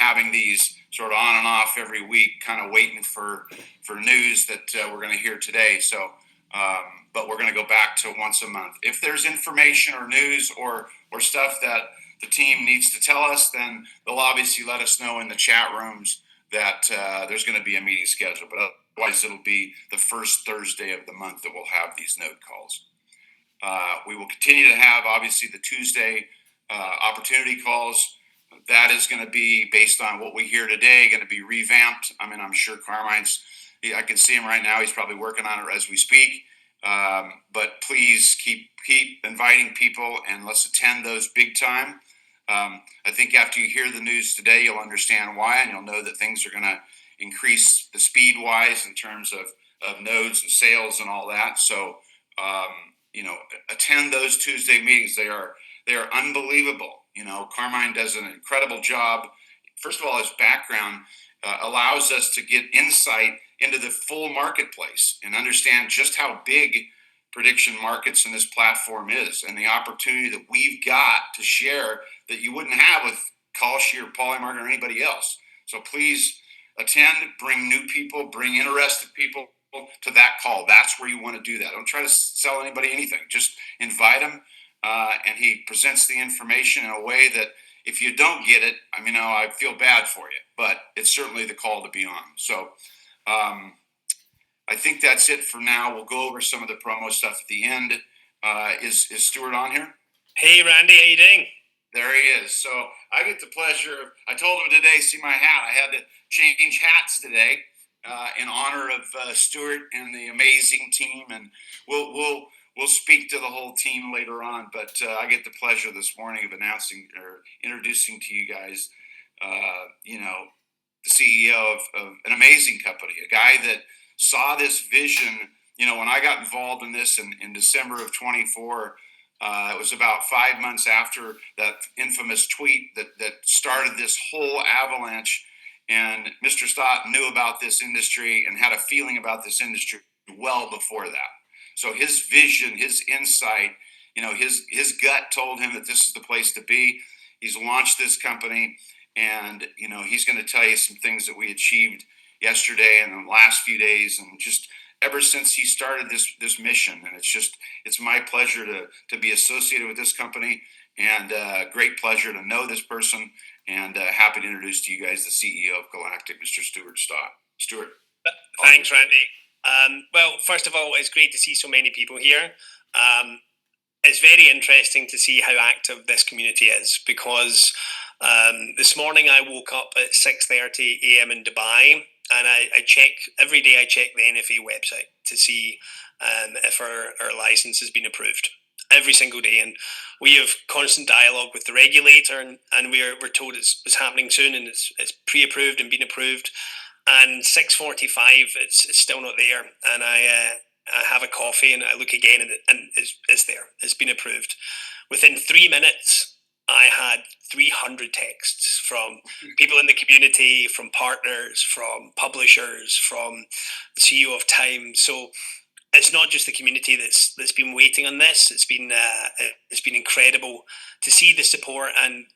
having these sort of on and off every week, kind of waiting for news that we're going to hear today. So, but we're going to go back to once a month. If there's information or news or stuff that the team needs to tell us, then they'll obviously let us know in the chat rooms that there's going to be a meeting scheduled. But otherwise, it'll be the first Thursday of the month that we'll have these node calls. We will continue to have, obviously, the Tuesday opportunity calls. That is going to be based on what we hear today, going to be revamped. I mean, I'm sure Carmine's, I can see him right now. He's probably working on it as we speak. But please keep inviting people, and let's attend those big time. I think after you hear the news today, you'll understand why, and you'll know that things are going to increase the speed-wise in terms of nodes and sales and all that. So, attend those Tuesday meetings. They are unbelievable. Carmine does an incredible job. First of all, his background allows us to get insight into the full marketplace and understand just how big prediction markets and this platform is, and the opportunity that we've got to share that you wouldn't have with Kalshi or Polymarket or anybody else. So please attend, bring new people, bring interested people to that call. That's where you want to do that. Don't try to sell anybody anything. Just invite them, and he presents the information in a way that if you don't get it, I feel bad for you, but it's certainly the call to be on. So I think that's it for now. We'll go over some of the promo stuff at the end. Is Stuart on here? Hey, Randy, how you doing? There he is. So I get the pleasure. I told him today, see my hat. I had to change hats today in honor of Stuart and the amazing team, and we'll speak to the whole team later on. But I get the pleasure this morning of announcing or introducing to you guys, the CEO of an amazing company, a guy that saw this vision. When I got involved in this in December of 24, it was about 5 months after that infamous tweet that started this whole avalanche. And Mr. Stott knew about this industry and had a feeling about this industry well before that. So his vision, his insight, his gut told him that this is the place to be. He's launched this company, and he's going to tell you some things that we achieved yesterday and the last few days, and just ever since he started this mission. And it's my pleasure to be associated with this company, and great pleasure to know this person, and happy to introduce to you guys the CEO of Galactic, Mr. Stuart Stott. Stuart. Thanks, Randy. Well, first of all, it's great to see so many people here. It's very interesting to see how active this community is, because this morning I woke up at 6:30 a.m. in Dubai, and I check every day. I check the NFA website to see if our license has been approved every single day, and we have constant dialogue with the regulator, and we're told it's happening soon, and it's pre-approved and been approved. And 6:45, it's still not there, and I have a coffee and I look again, and it's there. It's been approved. Within 3 minutes, I had 300 texts from people in the community, from partners, from publishers, from the CEO of Time. So it's not just the community that's been waiting on this. It's been incredible to see the support and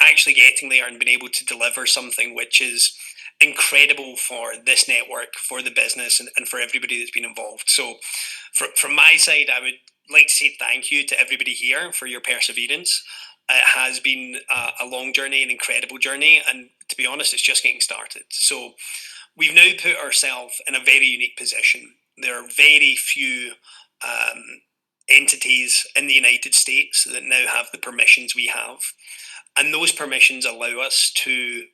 actually getting there and being able to deliver something which is incredible for this network, for the business, and for everybody that's been involved. So from my side, I would like to say thank you to everybody here for your perseverance. It has been a long journey, an incredible journey, and to be honest, it's just getting started. So we've now put ourselves in a very unique position. There are very few entities in the United States that now have the permissions we have, and those permissions allow us to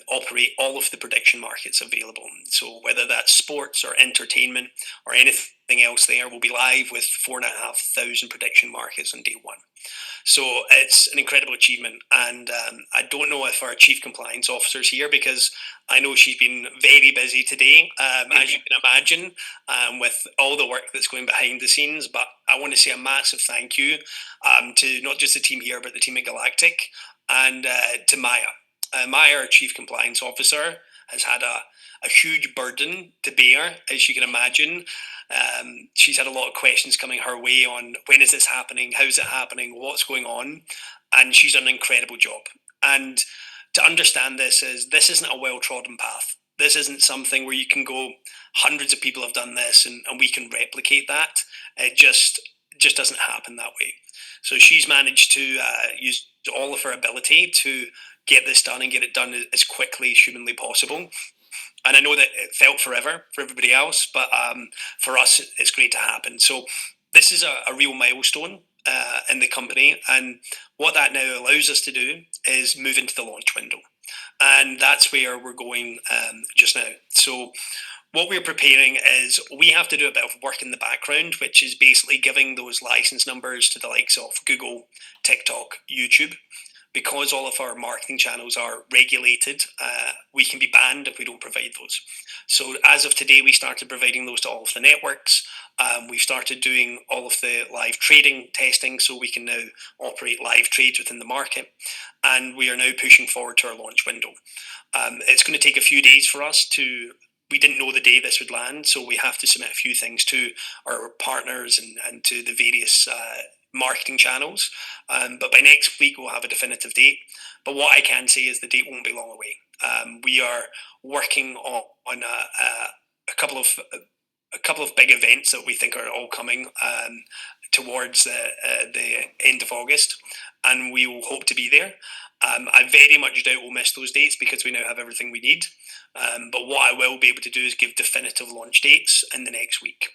operate all of the prediction markets available. So whether that's sports or entertainment or anything else, there will be live with 4,500 prediction markets on day one. So it's an incredible achievement, and I don't know if our chief compliance officer is here, because I know she's been very busy today, as you can imagine, with all the work that's going behind the scenes. But I want to say a massive thank you to not just the team here, but the team at Galactic, and to Maya. Maya, our chief compliance officer, has had a huge burden to bear, as you can imagine. She's had a lot of questions coming her way on when is this happening, how is it happening, what's going on, and she's done an incredible job. And to understand this isn't a well-trodden path. This isn't something where you can go, hundreds of people have done this and we can replicate that. It just doesn't happen that way. So she's managed to use all of her ability to get this done and get it done as quickly as humanly possible. And I know that it felt forever for everybody else, but for us, it's great to happen. So this is a real milestone in the company. And what that now allows us to do is move into the launch window. And that's where we're going just now. So what we're preparing is we have to do a bit of work in the background, which is basically giving those license numbers to the likes of Google, TikTok, YouTube. Because all of our marketing channels are regulated, we can be banned if we don't provide those. So as of today, we started providing those to all of the networks. We've started doing all of the live trading testing, so we can now operate live trades within the market. And we are now pushing forward to our launch window. It's going to take a few days for us to... We didn't know the day this would land, so we have to submit a few things to our partners and to the various marketing channels. But by next week, we'll have a definitive date. But what I can say is the date won't be long away. We are working on a couple of big events that we think are all coming towards the end of August, and we will hope to be there. I very much doubt we'll miss those dates because we now have everything we need. But what I will be able to do is give definitive launch dates in the next week.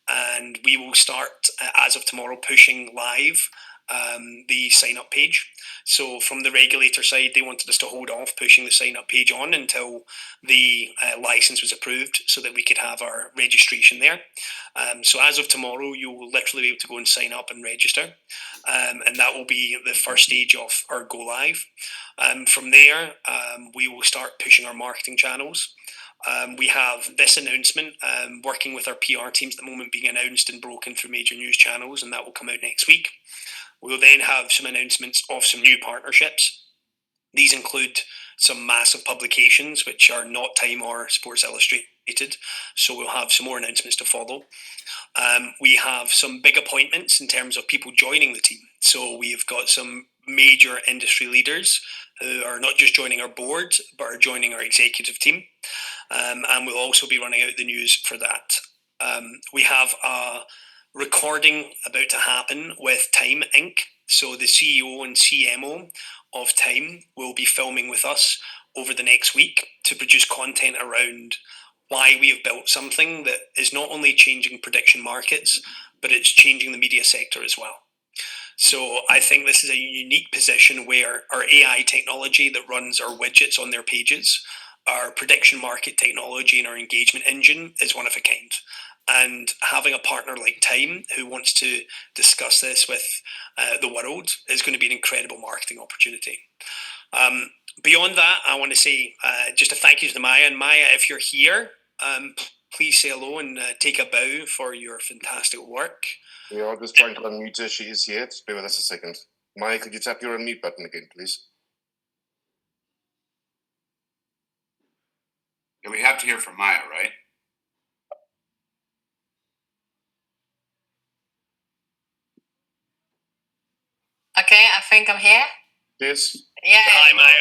And we will start, as of tomorrow, pushing live the sign-up page. So from the regulator side, they wanted us to hold off pushing the sign-up page on until the license was approved so that we could have our registration there. So as of tomorrow, you will literally be able to go and sign up and register. And that will be the first stage of our go live. From there, we will start pushing our marketing channels. We have this announcement working with our PR teams at the moment being announced and broken through major news channels, and that will come out next week. We'll then have some announcements of some new partnerships. These include some massive publications, which are not Time or Sports Illustrated, so we'll have some more announcements to follow. We have some big appointments in terms of people joining the team. So we've got some major industry leaders who are not just joining our board, but are joining our executive team. And we'll also be running out the news for that. We have a recording about to happen with Time Inc. So the CEO and CMO of Time will be filming with us over the next week to produce content around why we have built something that is not only changing prediction markets, but it's changing the media sector as well. So I think this is a unique position where our AI technology that runs our widgets on their pages, our prediction market technology and our engagement engine is one of a kind. And having a partner like Time who wants to discuss this with the world is going to be an incredible marketing opportunity. Beyond that, I want to say just a thank you to Maya. And Maya, if you're here, please say hello and take a bow for your fantastic work. We are just trying to unmute her. She is here. Just bear with us a second. Maya, could you tap your unmute button again, please? Yeah, we have to hear from Maya, right? Okay, I think I'm here. Yes. Yeah. Hi, Maya.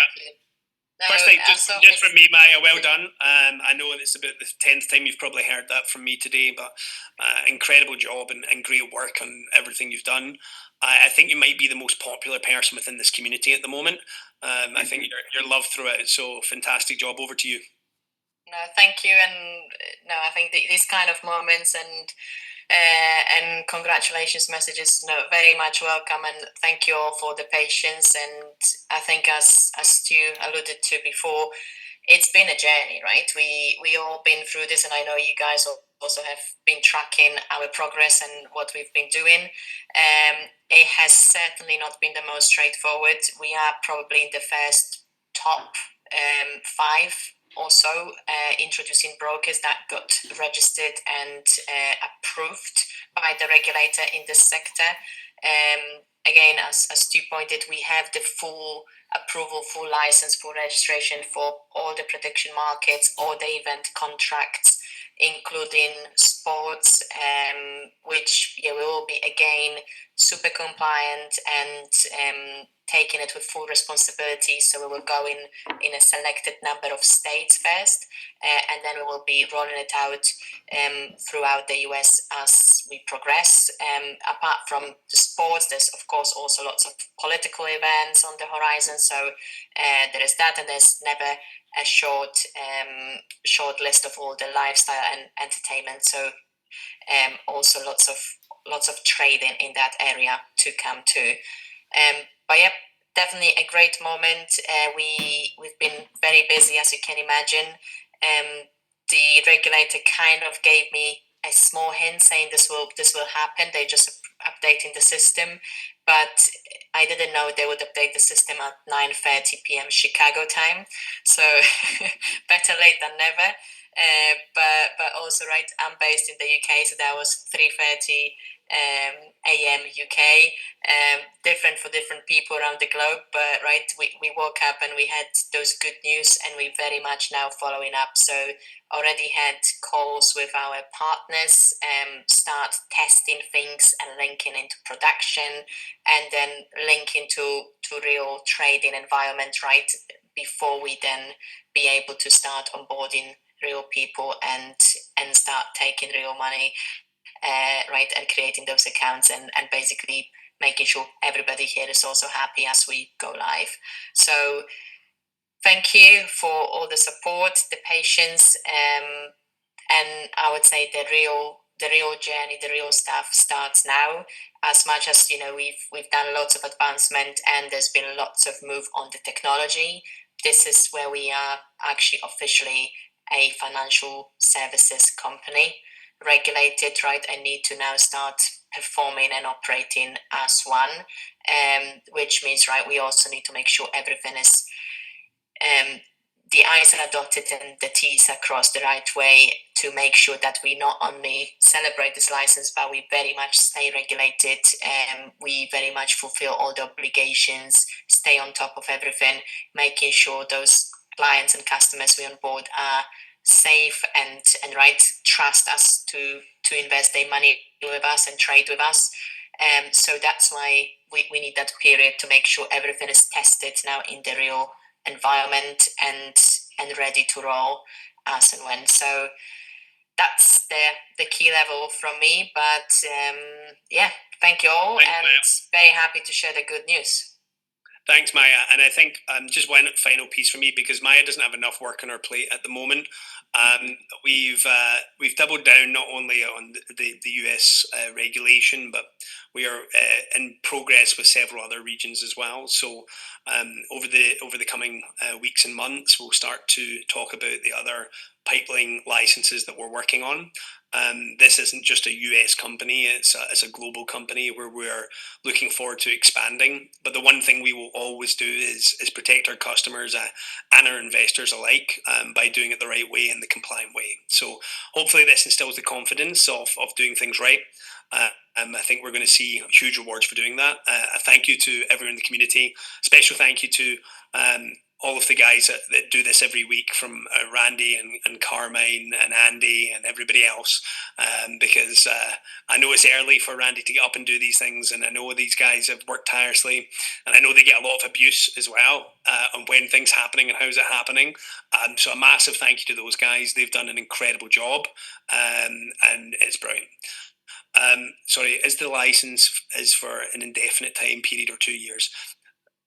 No, First thing, just from me, Maya, well done. I know it's about the 10th time you've probably heard that from me today, but incredible job and great work on everything you've done. I think you might be the most popular person within this community at the moment. I think you're loved throughout, so fantastic job. Over to you. No, thank you, and no, I think these kind of moments and congratulations messages, no, very much welcome, and thank you all for the patience. And I think as Stu alluded to before, it's been a journey, right? We all been through this, and I know you guys also have been tracking our progress and what we've been doing. It has certainly not been the most straightforward. We are probably in the first top 5 or so introducing brokers that got registered and approved by the regulator in the sector. Again, as Stu pointed, we have the full approval, full license, full registration for all the prediction markets, all the event contracts, including sports, which we will be again super compliant and taking it with full responsibility. So we will go in a selected number of states first, and then we will be rolling it out throughout the US as we progress. Apart from the sports, there's of course also lots of political events on the horizon. So there is that, and there's never a short list of all the lifestyle and entertainment. So also lots of trading in that area to come too. But yeah, definitely a great moment. We've been very busy, as you can imagine. The regulator kind of gave me a small hint saying this will happen. They're just updating the system, but I didn't know they would update the system at 9:30 p.m. Chicago time. So better late than never. But also, right, I'm based in the UK, so that was 3:30 a.m. UK. Different for different people around the globe, but right, we woke up and we had those good news, and we very much now following up. So already had calls with our partners, start testing things and linking into production, and then linking to real trading environment, right, before we then be able to start onboarding real people and start taking real money, right, and creating those accounts and basically making sure everybody here is also happy as we go live. So thank you for all the support, the patience, and I would say the real journey, the real stuff starts now. As much as we've done lots of advancement and there's been lots of move on the technology, this is where we are actually officially a financial services company, regulated, right, and need to now start performing and operating as one, which means, right, we also need to make sure everything is the I's are dotted and the T's are crossed the right way, to make sure that we not only celebrate this license, but we very much stay regulated, and we very much fulfill all the obligations, stay on top of everything, making sure those clients and customers we onboard are safe and right, trust us to invest their money with us and trade with us. So that's why we need that period to make sure everything is tested now in the real environment and ready to roll as and when. So that's the key level from me. But yeah, thank you all, and very happy to share the good news. Thanks, Maya. And I think just one final piece for me, because Maya doesn't have enough work on her plate at the moment. We've doubled down not only on the US regulation, but we are in progress with several other regions as well. So over the coming weeks and months, we'll start to talk about the other pipeline licenses that we're working on. This isn't just a US company, it's a global company where we're looking forward to expanding. But the one thing we will always do is protect our customers and our investors alike, by doing it the right way and the compliant way. So hopefully this instills the confidence of doing things right. I think we're going to see huge rewards for doing that. A thank you to everyone in the community. Special thank you to all of the guys that do this every week, from Randy and Carmine and Andy and everybody else, because I know it's early for Randy to get up and do these things, and I know these guys have worked tirelessly, and I know they get a lot of abuse as well on when things happening and how's it happening. So a massive thank you to those guys. They've done an incredible job, and it's brilliant. Sorry, is the license is for an indefinite time period or 2 years?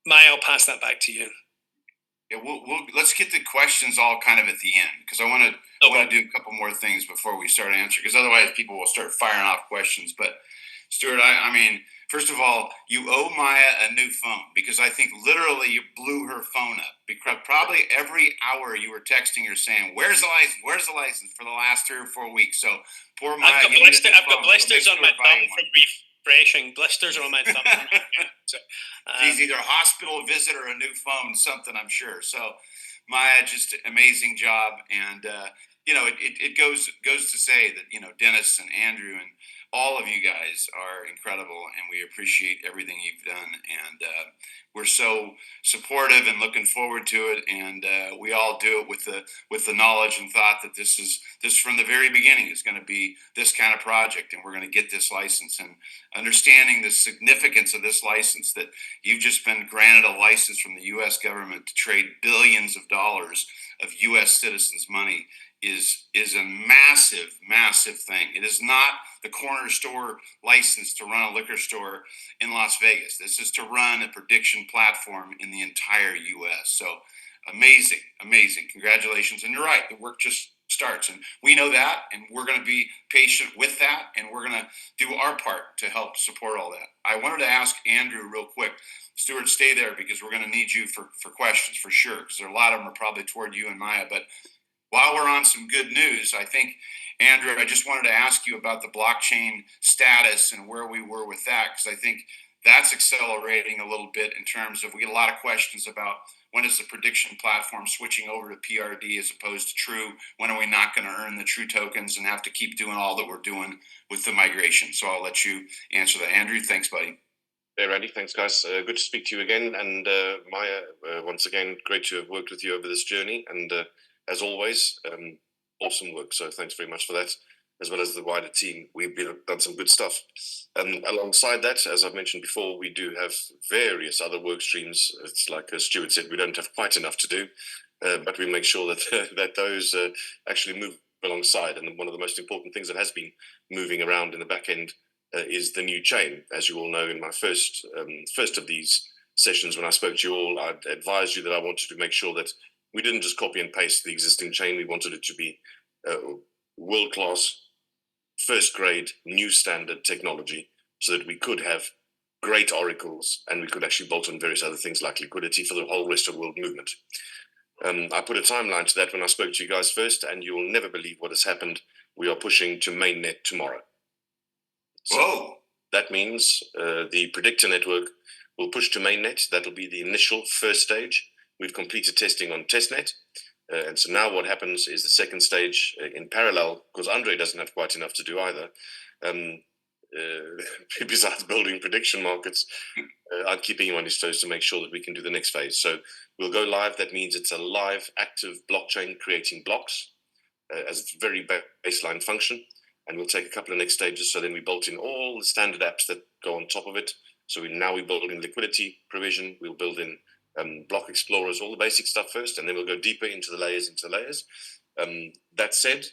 Maya, I'll pass that back to you. Yeah, let's get the questions all kind of at the end, because I want to do a couple more things before we start answering, because otherwise people will start firing off questions. But Stuart, I mean, first of all, you owe Maya a new phone, because I think literally you blew her phone up. Because probably every hour you were texting her saying, "Where's the license? Where's the license?" for the last 3 or 4 weeks. So poor Maya. I've got blisters on my thumb from refreshing. Blisters are on my thumb. So, he's either a hospital visit or a new phone, something, I'm sure. So Maya, just amazing job. And it goes to say that Dennis and Andrew and all of you guys are incredible, and we appreciate everything you've done. And we're so supportive and looking forward to it. And we all do it with the knowledge and thought that this from the very beginning is going to be this kind of project, and we're going to get this license. And understanding the significance of this license, that you've just been granted a license from the U.S. government to trade billions of dollars of U.S. citizens' money is a massive thing. It is not the corner store license to run a liquor store in Las Vegas. This is to run a prediction platform in the entire U.S. So amazing. Congratulations. And you're right, the work just starts, and we know that, and we're going to be patient with that, and we're going to do our part to help support all that. I wanted to ask Andrew real quick. Stuart, stay there, because we're going to need you for questions for sure, because there are a lot of them are probably toward you and Maya. But while we're on some good news, I think, Andrew, I just wanted to ask you about the blockchain status and where we were with that, because I think that's accelerating a little bit in terms of, we get a lot of questions about when is the prediction platform switching over to PRD as opposed to True? When are we not going to earn the True tokens and have to keep doing all that we're doing with the migration? So I'll let you answer that. Andrew, thanks, buddy. Hey, Randy. Thanks, guys. Good to speak to you again. And Maya, once again, great to have worked with you over this journey. And as always, awesome work. So thanks very much for that, as well as the wider team. We've done some good stuff. Alongside that, as I've mentioned before, we do have various other work streams. It's like Stuart said, we don't have quite enough to do, but we make sure that that those actually move alongside. And one of the most important things that has been moving around in the back end is the new chain. As you all know, in my first of these sessions, when I spoke to you all, I advised you that I wanted to make sure that we didn't just copy and paste the existing chain. We wanted it to be world-class, first-grade, new standard technology, so that we could have great oracles, and we could actually bolt on various other things like liquidity for the whole rest of world movement. I put a timeline to that when I spoke to you guys first, and you will never believe what has happened. We are pushing to mainnet tomorrow. So Whoa! That means the Prdctr network will push to mainnet. That'll be the initial first stage. We've completed testing on testnet. And so now what happens is the second stage in parallel, because Andre doesn't have quite enough to do either. Besides building prediction markets, I'm keeping him on his toes to make sure that we can do the next phase. So we'll go live. That means it's a live, active blockchain creating blocks as a very baseline function. And we'll take a couple of next stages. So then we bolt in all the standard apps that go on top of it. So we build in liquidity provision. We'll build in block explorers, all the basic stuff first, and then we'll go deeper into the layers. That said,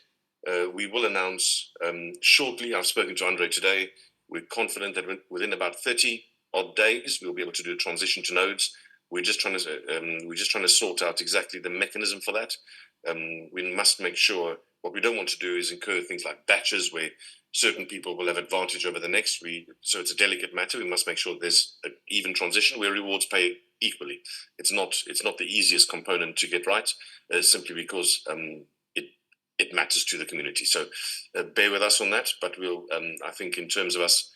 we will announce shortly. I've spoken to Andre today. We're confident that within about 30 odd days, we'll be able to do a transition to nodes. We're just trying to sort out exactly the mechanism for that. We must make sure. What we don't want to do is incur things like batches where certain people will have advantage over the next. So it's a delicate matter. We must make sure there's an even transition where rewards pay equally. It's not the easiest component to get right, simply because it matters to the community. So bear with us on that. But we'll, I think, in terms of us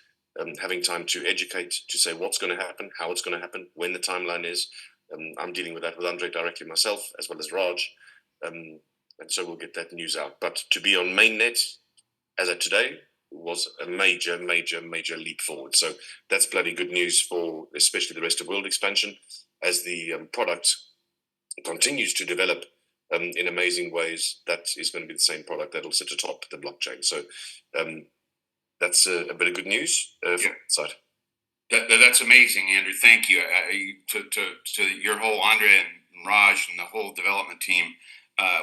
having time to educate, to say what's going to happen, how it's going to happen, when the timeline is. I'm dealing with that with Andre directly myself, as well as Raj. And so we'll get that news out. But to be on mainnet as of today was a major leap forward. So that's bloody good news for especially the rest of world expansion, as the product continues to develop in amazing ways. That is going to be the same product that'll sit atop the blockchain. So that's a bit of good news from that side. That's amazing, Andrew. Thank you. To your whole Andre and Raj and the whole development team.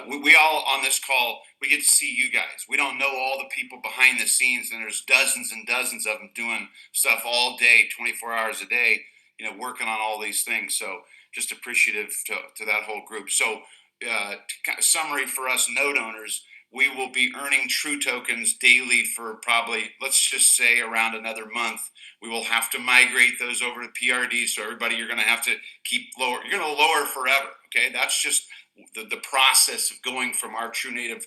We all on this call, we get to see you guys. We don't know all the people behind the scenes, and there's dozens and dozens of them doing stuff all day, 24 hours a day, working on all these things. So just appreciative to that whole group. So summary for us node owners, we will be earning True tokens daily for probably, let's just say, around another month. We will have to migrate those over to PRD. So everybody, you're going to have to keep lower. You're going to lower forever. Okay, that's just the process of going from our True Native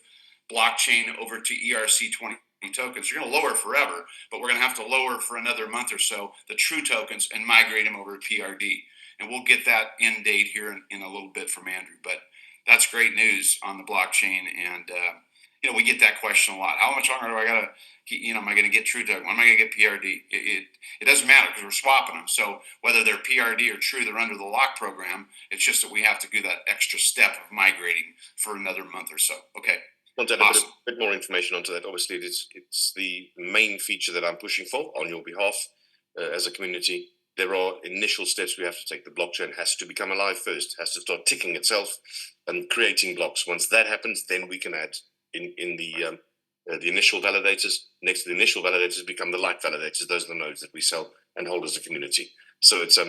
blockchain over to ERC20 tokens. You're going to lower forever, but we're going to have to lower for another month or so the True tokens and migrate them over to PRD. And we'll get that end date here in a little bit from Andrew. But that's great news on the blockchain. And we get that question a lot. How much longer do I got to am I going to get True Tech? When am I going to get PRD? It doesn't matter because we're swapping them. So whether they're PRD or True, they're under the lock program. It's just that we have to do that extra step of migrating for another month or so. Okay. Want to add a bit more information onto that. Obviously, it's the main feature that I'm pushing for on your behalf as a community. There are initial steps we have to take. The blockchain has to become alive first, has to start ticking itself and creating blocks. Once that happens, then we can add in the initial validators. Next to the initial validators become the light validators. Those are the nodes that we sell and hold as a community. So it's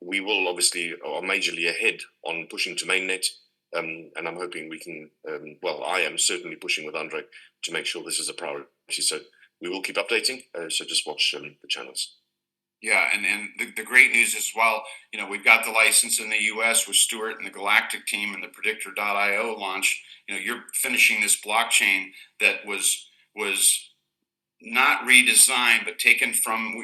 we will obviously are majorly ahead on pushing to mainnet. And I'm hoping we can, I am certainly pushing with Andre to make sure this is a priority. So we will keep updating. So just watch the channels. Yeah, and the great news as well, we've got the license in the U.S. with Stuart and the Galactic team and the Prdctr.io launch. You're finishing this blockchain that was not redesigned, but taken from,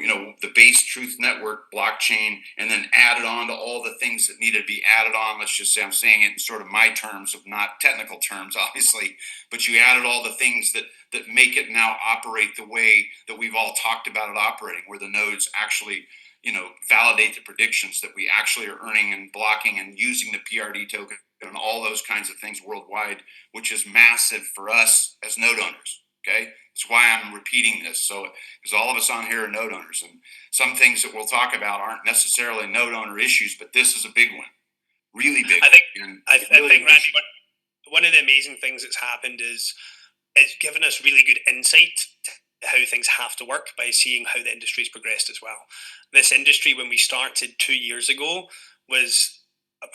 the base truth network blockchain and then added on to all the things that needed to be added on. Let's just say I'm saying it in sort of my terms of not technical terms, obviously, but you added all the things that make it now operate the way that we've all talked about it operating, where the nodes actually, validate the predictions that we actually are earning and blocking and using the PRD token and all those kinds of things worldwide, which is massive for us as node owners. Okay, that's why I'm repeating this. So, because all of us on here are node owners, and some things that we'll talk about aren't necessarily node owner issues, but this is a big one, really big. I think, Randy, one of the amazing things that's happened is it's given us really good insight to how things have to work by seeing how the industry's progressed as well. This industry, when we started 2 years ago, was a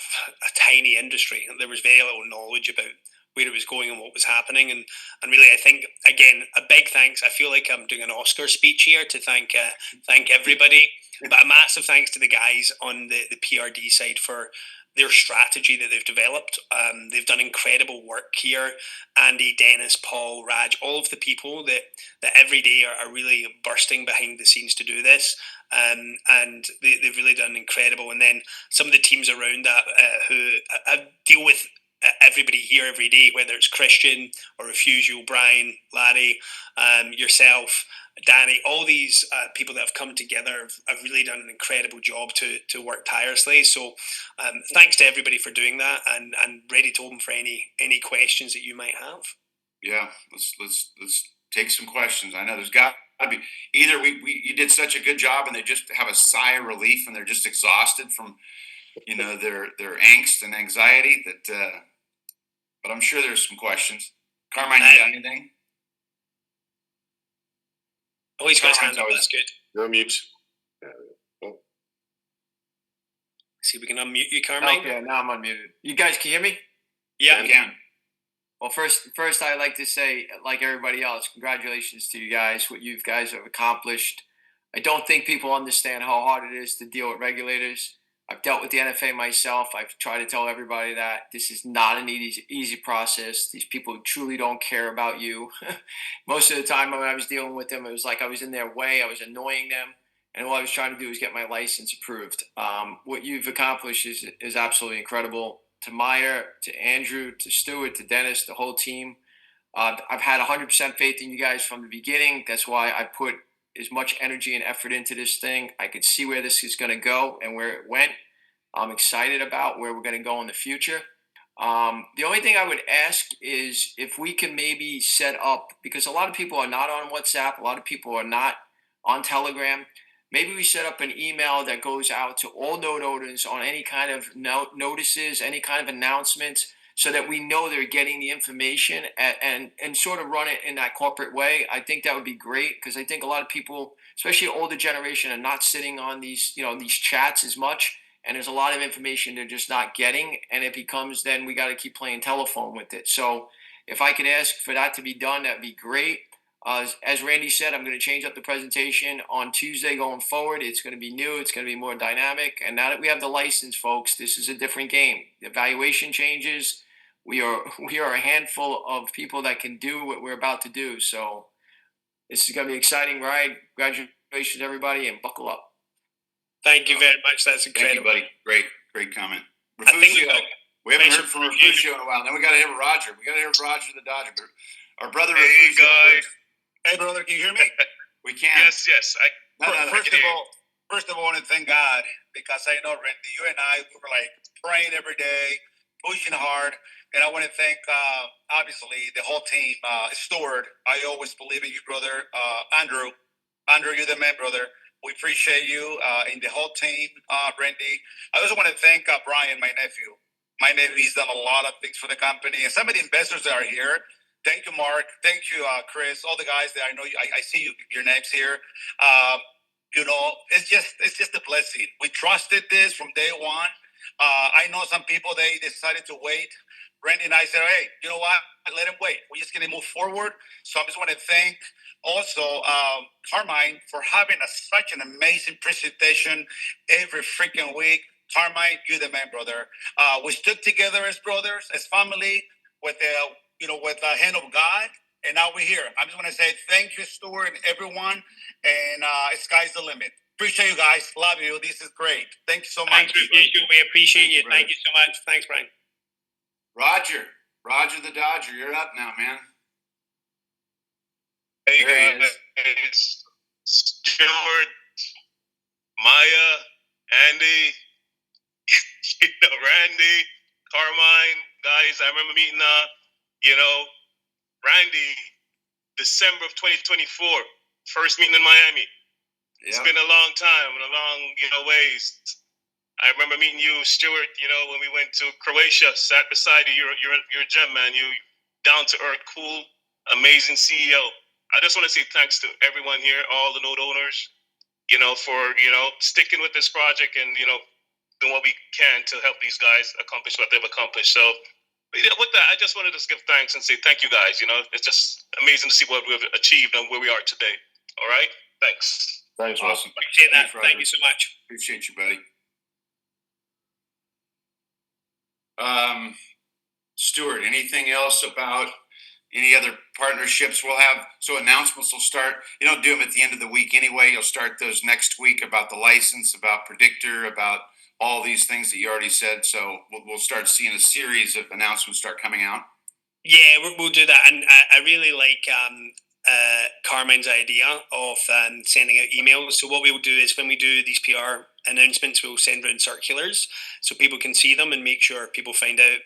tiny industry. There was very little knowledge about where it was going and what was happening, and really, I think, again, a big thanks. I feel like I'm doing an Oscar speech here to thank everybody, but a massive thanks to the guys on the PRD side for their strategy that they've developed. They've done incredible work here. Andy, Dennis, Paul, Raj, all of the people that every day are really bursting behind the scenes to do this. And they've really done incredible. And then some of the teams around that who deal with everybody here every day, whether it's Christian or Refusio, Brian, Larry, yourself, Danny, all these people that have come together have really done an incredible job to work tirelessly. So thanks to everybody for doing that, and ready to open for any questions that you might have. Yeah, let's take some questions. I know there's got to be either you did such a good job and they just have a sigh of relief and they're just exhausted from their angst and anxiety that but I'm sure there's some questions. Carmine, you got anything? Oh, he's got his hand up. That's good. You're on mute. See if we can unmute you, Carmine. Okay, now I'm unmuted. You guys can hear me? Yeah, we can. Well, first, I'd like to say, like everybody else, congratulations to you guys, what you guys have accomplished. I don't think people understand how hard it is to deal with regulators. I've dealt with the NFA myself. I've tried to tell everybody that this is not an easy process. These people truly don't care about you. Most of the time when I was dealing with them, it was like I was in their way. I was annoying them. And all I was trying to do was get my license approved. What you've accomplished is absolutely incredible. To Meyer, to Andrew, to Stuart, to Dennis, the whole team. I've had 100% faith in you guys from the beginning. That's why I put as much energy and effort into this thing. I could see where this is going to go and where it went. I'm excited about where we're going to go in the future. The only thing I would ask is if we can maybe set up, because a lot of people are not on WhatsApp, a lot of people are not on Telegram. Maybe we set up an email that goes out to all node owners on any kind of notices, any kind of announcements, so that we know they're getting the information and sort of run it in that corporate way. I think that would be great, because I think a lot of people, especially older generation, are not sitting on these chats as much, and there's a lot of information they're just not getting, and it becomes then we got to keep playing telephone with it. So if I could ask for that to be done, that'd be great. As Randy said, I'm going to change up the presentation on Tuesday going forward. It's going to be new. It's going to be more dynamic. And now that we have the license, folks, this is a different game. The evaluation changes. We are a handful of people that can do what we're about to do. So this is going to be an exciting ride. Congratulations, everybody, and buckle up. Thank you very much. That's incredible. Thank you, buddy. Great comment. Refugio. We haven't heard from Refugio in a while. Then we got to hear Roger. We got to hear Roger the Dodger. Our brother Hey Refugio. guys, Hey, brother, can you hear me? We can. Yes. No, First of all, I want to thank God because I know, Randy, you and I, we were like praying every day, pushing hard. And I want to thank, obviously, the whole team. Stuart, I always believe in you, brother. Andrew, you're the man, brother. We appreciate you and the whole team, Randy. I also want to thank Brian, my nephew. He's done a lot of things for the company. And some of the investors that are here, thank you, Mark. Thank you, Chris. All the guys that I know, I see your names here. It's just a blessing. We trusted this from day one. I know some people, they decided to wait. Randy and I said, hey, you know what? Let him wait. We're just going to move forward. So I just want to thank also Carmine for having such an amazing presentation every freaking week. Carmine, you're the man, brother. We stood together as brothers, as family, with the hand of God, and now we're here. I just want to say thank you, Stuart, and everyone, and sky's the limit. Appreciate you guys. Love you. This is great. Thank you so much. Thank you. We appreciate you. Brother. Thank you so much. Thanks, Brian. Roger the Dodger, you're up now, man. Hey There he guys, Stuart, Maya, Andy, Randy, Carmine, guys. I remember meeting, Randy, December of 2024, first meeting in Miami. Yeah. It's been a long time and a long, ways. I remember meeting you, Stuart. When we went to Croatia, sat beside you. You're a gem, man. You down to earth, cool, amazing CEO. I just want to say thanks to everyone here, all the node owners, for sticking with this project and doing what we can to help these guys accomplish what they've accomplished. So, with that, I just wanted to give thanks and say thank you, guys. It's just amazing to see what we've achieved and where we are today. All right, thanks. Thanks, Ross. Awesome. Appreciate that. Thanks, Roger. Thank you so much. Appreciate you, buddy. Stuart, anything else about any other partnerships we'll have? So announcements will start. You don't do them at the end of the week anyway. You'll start those next week about the license, about Prdctr, about all these things that you already said. So we'll start seeing a series of announcements start coming out. Yeah, we'll do that. And I really like Carmine's idea of sending out emails. So what we will do is when we do these PR announcements, we'll send around circulars so people can see them and make sure people find out.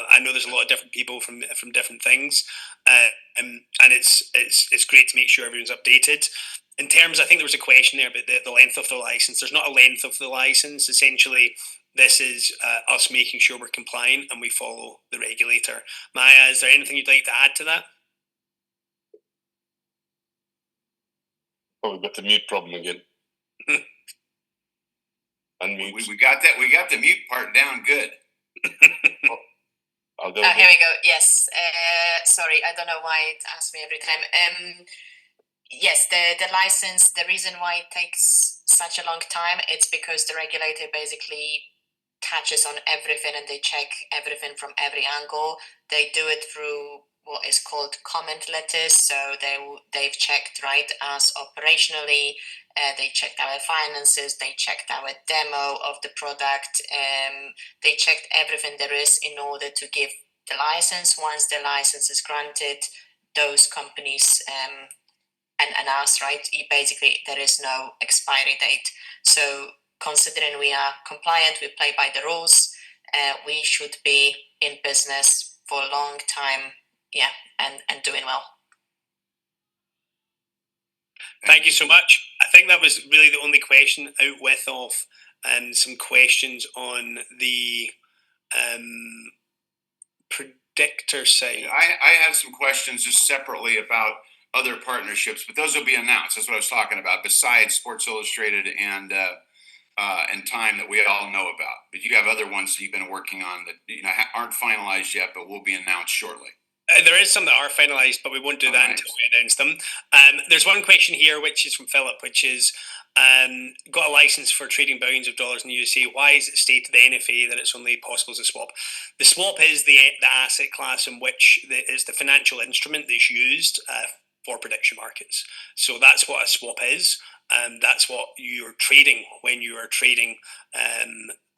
I know there's a lot of different people from different things, and it's great to make sure everyone's updated. In terms, I think there was a question there about the length of the license. There's not a length of the license. Essentially, this is us making sure we're compliant and we follow the regulator. Maya, is there anything you'd like to add to that? Oh, we've got the mute problem again. Unmute. We got that. We got the mute part down good. I'll go. Here we go. Yes. Sorry, I don't know why it asks me every time. Yes, the license. The reason why it takes such a long time, it's because the regulator basically touches on everything and they check everything from every angle. They do it through what is called comment letters. So they've checked us operationally. They checked our finances. They checked our demo of the product. They checked everything there is in order to give the license. Once the license is granted, those companies and us, basically there is no expiry date. So considering we are compliant, we play by the rules, we should be in business for a long time, and doing well. Thank you so much. I think that was really the only question out with of some questions on the Prdctr side. I have some questions just separately about other partnerships, but those will be announced. That's what I was talking about, besides Sports Illustrated and Time that we all know about. But you have other ones that you've been working on that aren't finalized yet, but will be announced shortly. There is some that are finalised, but we won't do that until we announce them. There's one question here, which is from Philip, which is, got a license for trading billions of dollars in the USA. Why is it stated to the NFA that it's only possible as a swap? The swap is the asset class in which is the financial instrument that's used for prediction markets. So that's what a swap is. That's what you're trading when you are trading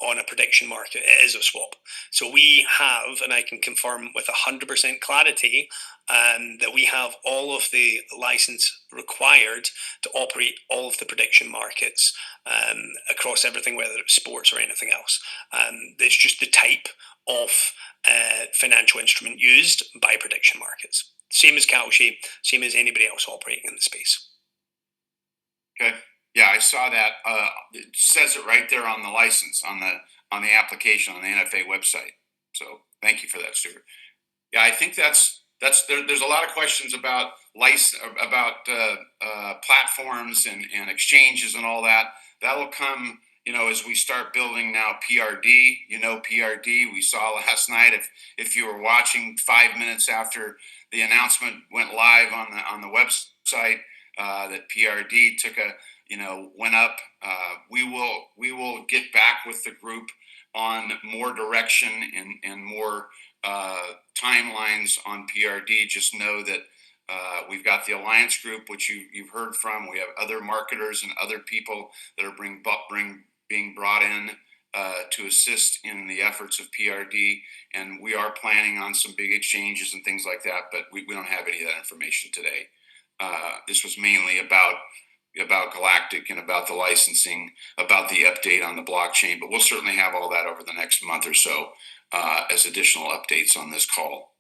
on a prediction market. It is a swap. So we have, and I can confirm with 100% clarity, that we have all of the license required to operate all of the prediction markets across everything, whether it's sports or anything else. It's just the type of financial instrument used by prediction markets. Same as Kalshi, same as anybody else operating in the space. Okay. Yeah, I saw that. It says it right there on the license, on the application on the NFA website. So thank you for that, Stuart. Yeah, I think that's there's a lot of questions about platforms and exchanges and all that. That'll come, as we start building now PRD. PRD. We saw last night, if you were watching 5 minutes after the announcement went live on the website, that PRD went up. We will get back with the group on more direction and more timelines on PRD. Just know that we've got the Alliance Group, which you've heard from. We have other marketers and other people that are being brought in to assist in the efforts of PRD, and we are planning on some big exchanges and things like that, but we don't have any of that information today. This was mainly about Galactic and about the licensing, about the update on the blockchain, but we'll certainly have all that over the next month or so as additional updates on this call.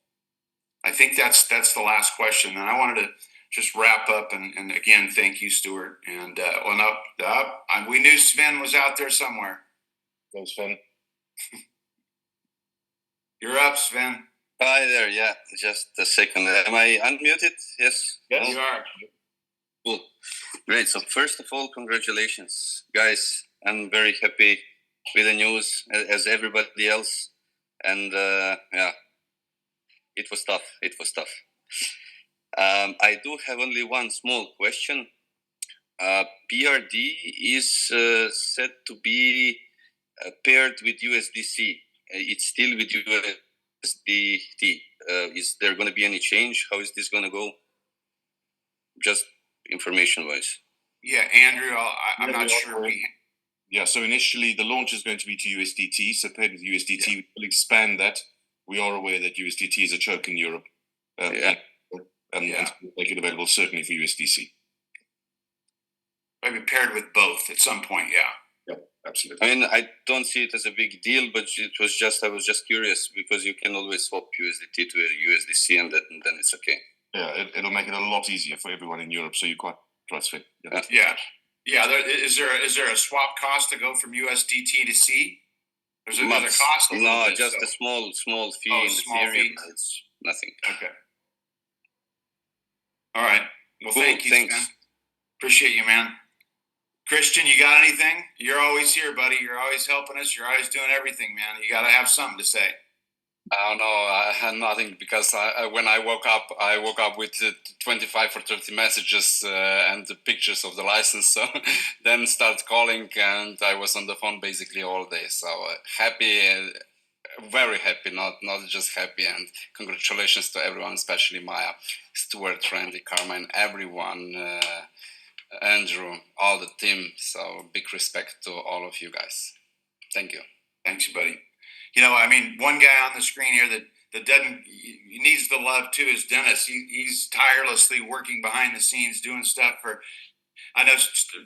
I think that's the last question, and I wanted to just wrap up and again thank you, Stuart. And we knew Sven was out there somewhere. Thanks, Sven. You're up, Sven. Hi there. Yeah, just a second. Am I unmuted? Yes. Yes, you are. Cool. Great. So first of all, congratulations, guys. I'm very happy with the news, as everybody else. And yeah, it was tough. I do have only one small question. PRD is said to be paired with USDC. It's still with USDT. Is there going to be any change? How is this going to go? Just information-wise. Yeah, Andrew, I'm not sure. Yeah, so initially the launch is going to be to USDT, so paired with USDT. Yeah. We'll expand that. We are aware that USDT is a choke in Europe. And make it available certainly for USDC. Maybe paired with both at some point, yeah. Yeah, absolutely. I mean, I don't see it as a big deal, but I was just curious because you can always swap USDT to USDC and then it's okay. Yeah, it'll make it a lot easier for everyone in Europe, so you're quite trust-free. Yeah. Is there a swap cost to go from USDT to C? There's a cost. No, just a small fee in Ethereum. It's nothing. Okay. All right. Well, cool, thank you, thanks. Sven. Appreciate you, man. Christian, you got anything? You're always here, buddy. You're always helping us. You're always doing everything, man. You got to have something to say. Oh no, I had nothing because when I woke up with 25 or 30 messages and the pictures of the license. So then started calling, and I was on the phone basically all day. So happy, very happy, not just happy. And congratulations to everyone, especially Maya, Stuart, Randy, Carmine, everyone, Andrew, all the team. So big respect to all of you guys. Thank you. Thanks, buddy. One guy on the screen here that doesn't, he needs the love too is Dennis. He's tirelessly working behind the scenes, doing stuff for. I know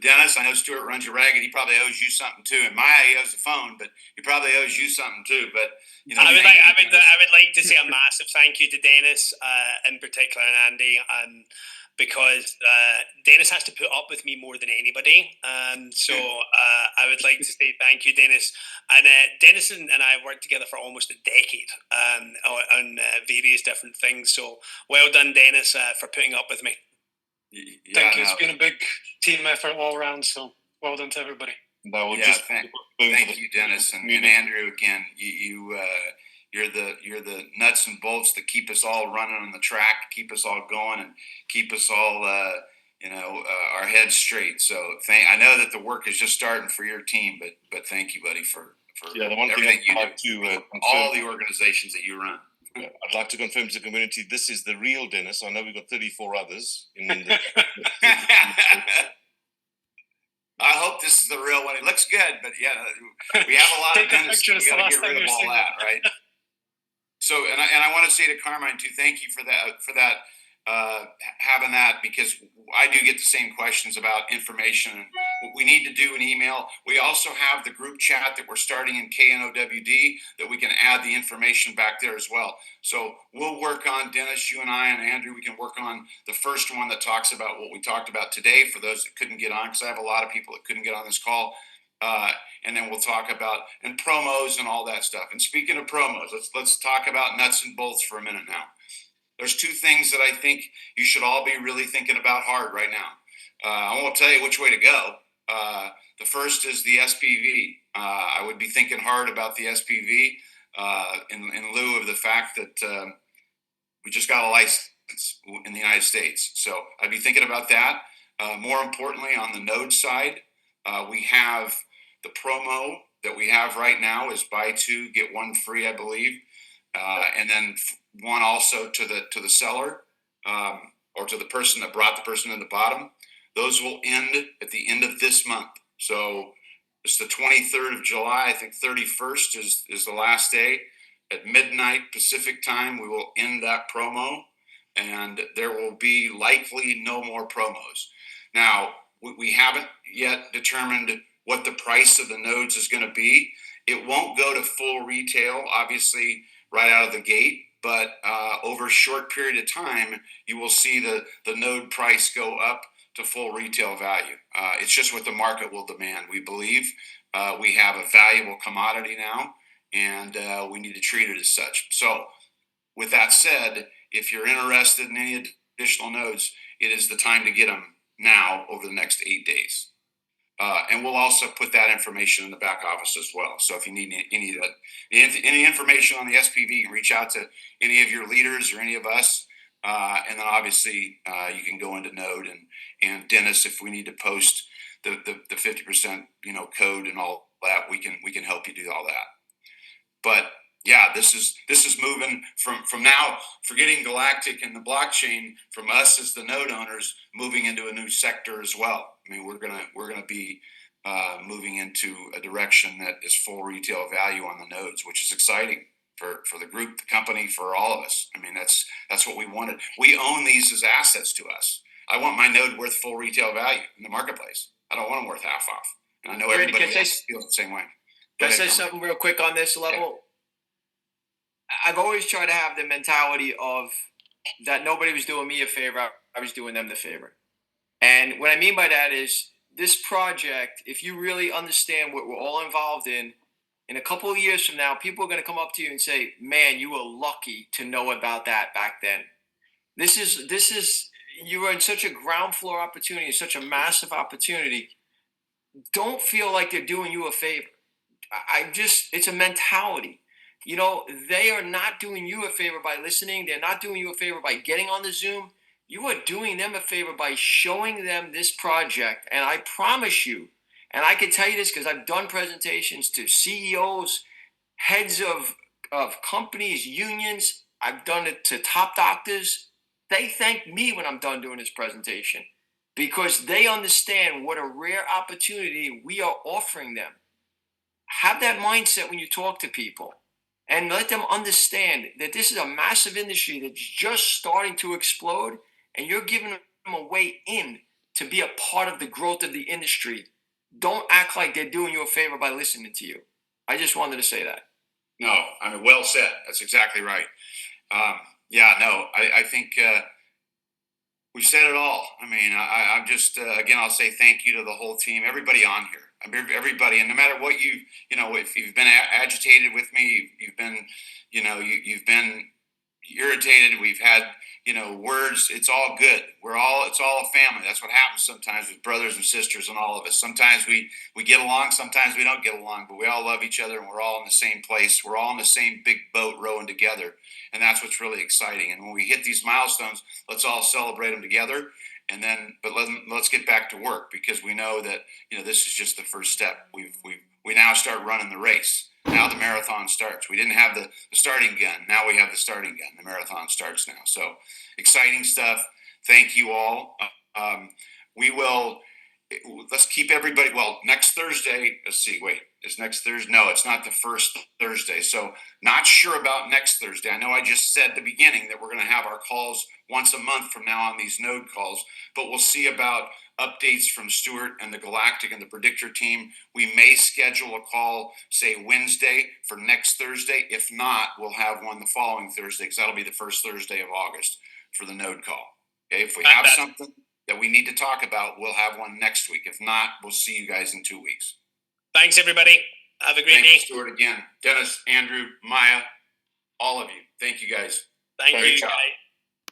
Dennis. I know Stuart runs you ragged. He probably owes you something too. And Maya, he owes the phone, but he probably owes you something too. But I would like to say a massive thank you to Dennis, in particular, and Andy, because Dennis has to put up with me more than anybody. So I would like to say thank you, Dennis. And Dennis and I have worked together for almost a decade on various different things. So well done, Dennis, for putting up with me. Thank you. It's been a big team effort all around. So well done to everybody. Thank you, Dennis, and Andrew again. You're the nuts and bolts that keep us all running on the track, keep us all going, and keep us all our heads straight. So I know that the work is just starting for your team, but thank you, buddy, for the one everything thing you do. All the organizations that you run. Yeah, I'd like to confirm to the community this is the real Dennis. I know we've got 34 others in the I hope this is the real one. It looks good, but yeah, we have a lot of dentists. We got to get rid of all that, right? So, and I want to say to Carmine too, thank you for that, having that, because I do get the same questions about information. We need to do an email. We also have the group chat that we're starting in KNOWD that we can add the information back there as well. So we'll work on, Dennis, you and I and Andrew, we can work on the first one that talks about what we talked about today for those that couldn't get on, because I have a lot of people that couldn't get on this call. And then we'll talk about and promos and all that stuff. And speaking of promos, let's talk about nuts and bolts for a minute now. There's two things that I think you should all be really thinking about hard right now. I won't tell you which way to go. The first is the SPV. I would be thinking hard about the SPV in lieu of the fact that we just got a license in the United States. So I'd be thinking about that. More importantly, on the node side, we have the promo that we have right now is buy two, get one free, I believe. And then one also to the seller or to the person that brought the person in the bottom. Those will end at the end of this month. So it's the 23rd of July. I think 31st is the last day. At midnight Pacific time, we will end that promo, and there will be likely no more promos. Now, we haven't yet determined what the price of the nodes is going to be. It won't go to full retail, obviously, right out of the gate, but over a short period of time, you will see the node price go up to full retail value. It's just what the market will demand. We believe we have a valuable commodity now, and we need to treat it as such. So with that said, if you're interested in any additional nodes, it is the time to get them now over the next 8 days. And we'll also put that information in the back office as well. So if you need any information on the SPV, you can reach out to any of your leaders or any of us. And then obviously you can go into Node and Dennis, if we need to post the 50% code and all that, we can help you do all that. But yeah, this is moving from now, forgetting Galactic and the blockchain, from us as the node owners moving into a new sector as well. I mean, we're gonna be moving into a direction that is full retail value on the nodes, which is exciting for the group, the company, for all of us. I mean, that's what we wanted. We own these as assets to us. I want my node worth full retail value in the marketplace. I don't want them worth half off. And I know everybody else feels the same way. Can I say something real quick on this level? Yeah. I've always tried to have the mentality of that nobody was doing me a favor, I was doing them the favor. And what I mean by that is this project, if you really understand what we're all involved in a couple of years from now, people are going to come up to you and say, man, you were lucky to know about that back then. This is you were in such a ground floor opportunity, such a massive opportunity. Don't feel like they're doing you a favor. It's a mentality. They are not doing you a favor by listening. They're not doing you a favor by getting on the Zoom. You are doing them a favor by showing them this project. And I promise you, and I can tell you this because I've done presentations to CEOs, heads of companies, unions. I've done it to top doctors. They thank me when I'm done doing this presentation because they understand what a rare opportunity we are offering them. Have that mindset when you talk to people. And let them understand that this is a massive industry that's just starting to explode, and you're giving them a way in to be a part of the growth of the industry. Don't act like they're doing you a favor by listening to you. I just wanted to say that. No, I mean, well said. That's exactly right. I think we said it all. I mean, I'm just, again, I'll say thank you to the whole team, everybody on here. Everybody, and no matter what if you've been agitated with me, you've been irritated. We've had, words. It's all good. It's all a family. That's what happens sometimes with brothers and sisters and all of us. Sometimes we get along. Sometimes we don't get along, but we all love each other and we're all in the same place. We're all in the same big boat rowing together. And that's what's really exciting. And when we hit these milestones, let's all celebrate them together. And then, but let's get back to work because we know that, this is just the first step. We now start running the race. Now the marathon starts. We didn't have the starting gun. Now we have the starting gun. The marathon starts now. So exciting stuff. Thank you all. We will, let's keep everybody, well, next Thursday, let's see, wait, is next Thursday? No, it's not the first Thursday. So not sure about next Thursday. I know I just said at the beginning that we're going to have our calls once a month from now on, these node calls, but we'll see about updates from Stuart and the Galactic and the Prdctr team. We may schedule a call, say Wednesday for next Thursday. If not, we'll have one the following Thursday, because that'll be the first Thursday of August for the node call. Okay, if we have something that we need to talk about, we'll have one next week. If not, we'll see you guys in 2 weeks. Thanks, everybody. Have a great Thank day. you, Stuart, again. Dennis, Andrew, Maya, all of you. Thank you, guys. Thank Great you. job. Bye.